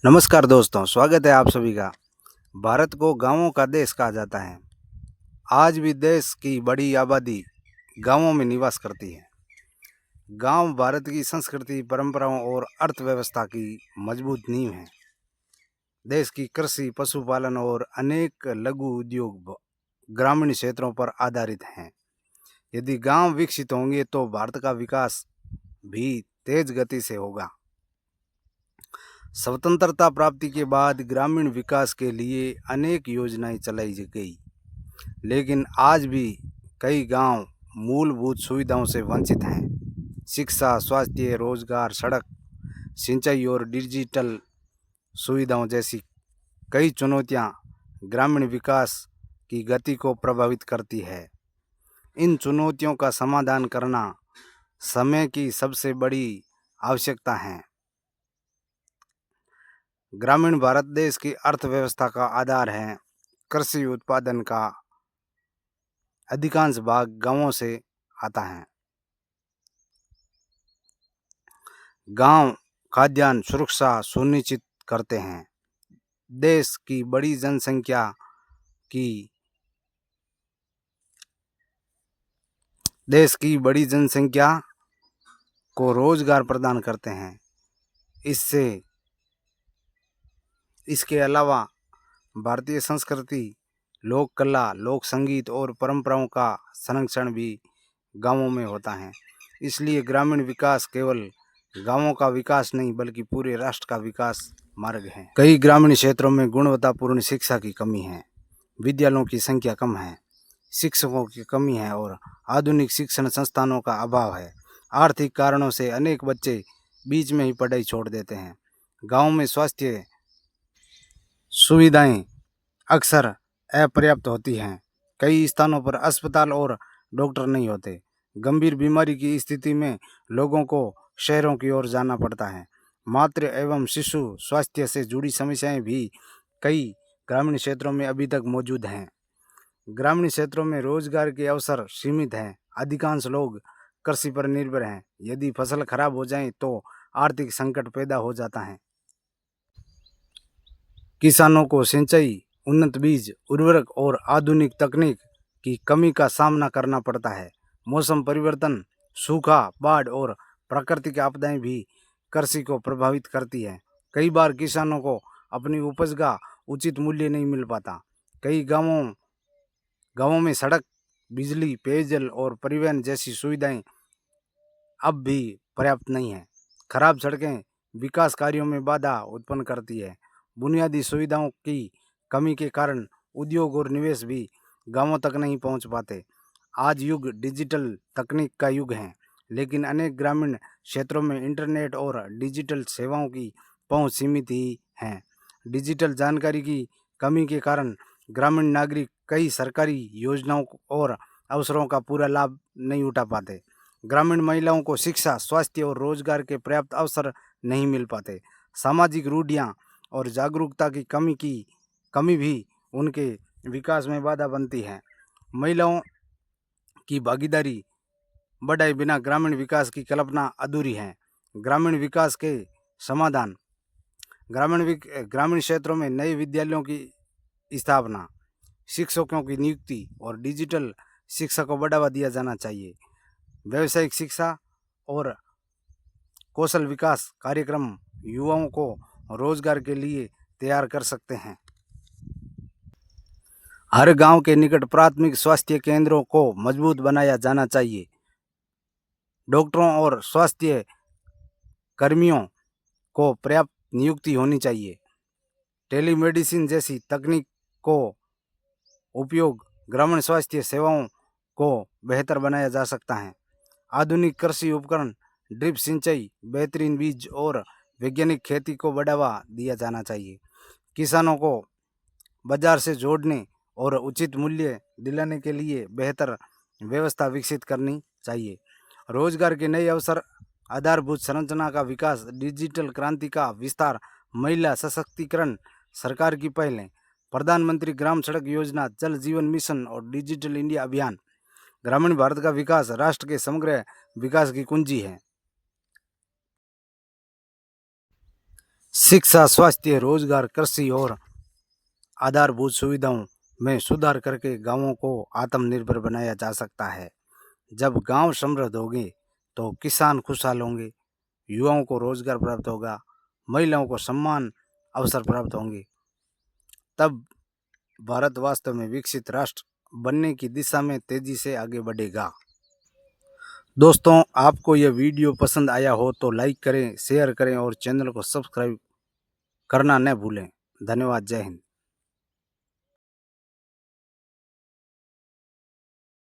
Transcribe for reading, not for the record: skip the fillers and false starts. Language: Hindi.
नमस्कार दोस्तों, स्वागत है आप सभी का। भारत को गांवों का देश कहा जाता है। आज भी देश की बड़ी आबादी गांवों में निवास करती है। गांव भारत की संस्कृति, परंपराओं और अर्थव्यवस्था की मजबूत नींव है। देश की कृषि, पशुपालन और अनेक लघु उद्योग ग्रामीण क्षेत्रों पर आधारित हैं। यदि गांव विकसित होंगे तो भारत का विकास भी तेज गति से होगा। स्वतंत्रता प्राप्ति के बाद ग्रामीण विकास के लिए अनेक योजनाएं चलाई गई, लेकिन आज भी कई गांव मूलभूत सुविधाओं से वंचित हैं। शिक्षा, स्वास्थ्य, रोजगार, सड़क, सिंचाई और डिजिटल सुविधाओं जैसी कई चुनौतियां ग्रामीण विकास की गति को प्रभावित करती है। इन चुनौतियों का समाधान करना समय की सबसे बड़ी आवश्यकता है। ग्रामीण भारत देश की अर्थव्यवस्था का आधार है। कृषि उत्पादन का अधिकांश भाग गांवों से आता है। गांव खाद्यान्न सुरक्षा सुनिश्चित करते हैं। देश की बड़ी जनसंख्या की देश की बड़ी जनसंख्या को रोजगार प्रदान करते हैं। इससे इसके अलावा भारतीय संस्कृति, लोक कला, लोक संगीत और परंपराओं का संरक्षण भी गांवों में होता है। इसलिए ग्रामीण विकास केवल गांवों का विकास नहीं बल्कि पूरे राष्ट्र का विकास मार्ग है। कई ग्रामीण क्षेत्रों में गुणवत्तापूर्ण शिक्षा की कमी है। विद्यालयों की संख्या कम है, शिक्षकों की कमी है और आधुनिक शिक्षण संस्थानों का अभाव है। आर्थिक कारणों से अनेक बच्चे बीच में ही पढ़ाई छोड़ देते हैं। गांव में स्वास्थ्य सुविधाएं अक्सर अपर्याप्त होती हैं। कई स्थानों पर अस्पताल और डॉक्टर नहीं होते। गंभीर बीमारी की स्थिति में लोगों को शहरों की ओर जाना पड़ता है। मातृ एवं शिशु स्वास्थ्य से जुड़ी समस्याएं भी कई ग्रामीण क्षेत्रों में अभी तक मौजूद हैं। ग्रामीण क्षेत्रों में रोजगार के अवसर सीमित हैं। अधिकांश लोग कृषि पर निर्भर हैं। यदि फसल खराब हो जाए तो आर्थिक संकट पैदा हो जाता है। किसानों को सिंचाई, उन्नत बीज, उर्वरक और आधुनिक तकनीक की कमी का सामना करना पड़ता है। मौसम परिवर्तन, सूखा, बाढ़ और प्राकृतिक आपदाएं भी कृषि को प्रभावित करती है। कई बार किसानों को अपनी उपज का उचित मूल्य नहीं मिल पाता। कई गांवों में सड़क, बिजली, पेयजल और परिवहन जैसी सुविधाएं अब भी पर्याप्त नहीं है। खराब सड़कें विकास कार्यों में बाधा उत्पन्न करती है। बुनियादी सुविधाओं की कमी के कारण उद्योग और निवेश भी गांवों तक नहीं पहुंच पाते। आज युग डिजिटल तकनीक का युग है, लेकिन अनेक ग्रामीण क्षेत्रों में इंटरनेट और डिजिटल सेवाओं की पहुंच सीमित ही है। डिजिटल जानकारी की कमी के कारण ग्रामीण नागरिक कई सरकारी योजनाओं और अवसरों का पूरा लाभ नहीं उठा पाते। ग्रामीण महिलाओं को शिक्षा, स्वास्थ्य और रोजगार के पर्याप्त अवसर नहीं मिल पाते। सामाजिक रूढ़ियाँ और जागरूकता की कमी भी उनके विकास में बाधा बनती है। महिलाओं की भागीदारी बढ़ाए बिना ग्रामीण विकास की कल्पना अधूरी है। ग्रामीण विकास के समाधान ग्रामीण क्षेत्रों में नए विद्यालयों की स्थापना, शिक्षकों की नियुक्ति और डिजिटल शिक्षा को बढ़ावा दिया जाना चाहिए। व्यावसायिक शिक्षा और कौशल विकास कार्यक्रम युवाओं को रोजगार के लिए तैयार कर सकते हैं। हर गांव के निकट प्राथमिक स्वास्थ्य केंद्रों को मजबूत बनाया जाना चाहिए। डॉक्टरों और स्वास्थ्य कर्मियों को पर्याप्त नियुक्ति होनी चाहिए। टेलीमेडिसिन जैसी तकनीक को उपयोग ग्रामीण स्वास्थ्य सेवाओं को बेहतर बनाया जा सकता है। आधुनिक कृषि उपकरण, ड्रिप सिंचाई, बेहतरीन बीज और वैज्ञानिक खेती को बढ़ावा दिया जाना चाहिए। किसानों को बाजार से जोड़ने और उचित मूल्य दिलाने के लिए बेहतर व्यवस्था विकसित करनी चाहिए। रोजगार के नए अवसर, आधारभूत संरचना का विकास, डिजिटल क्रांति का विस्तार, महिला सशक्तिकरण सरकार की पहल है। प्रधानमंत्री ग्राम सड़क योजना, जल जीवन मिशन और डिजिटल इंडिया अभियान ग्रामीण भारत का विकास राष्ट्र के समग्र विकास की कुंजी है। शिक्षा, स्वास्थ्य, रोजगार, कृषि और आधारभूत सुविधाओं में सुधार करके गांवों को आत्मनिर्भर बनाया जा सकता है। जब गांव समृद्ध होंगे तो किसान खुशहाल होंगे, युवाओं को रोजगार प्राप्त होगा, महिलाओं को सम्मान अवसर प्राप्त होंगे। तब भारत वास्तव में विकसित राष्ट्र बनने की दिशा में तेजी से आगे बढ़ेगा। दोस्तों, आपको यह वीडियो पसंद आया हो तो लाइक करें, शेयर करें और चैनल को सब्सक्राइब करना न भूलें। धन्यवाद। जय हिंद।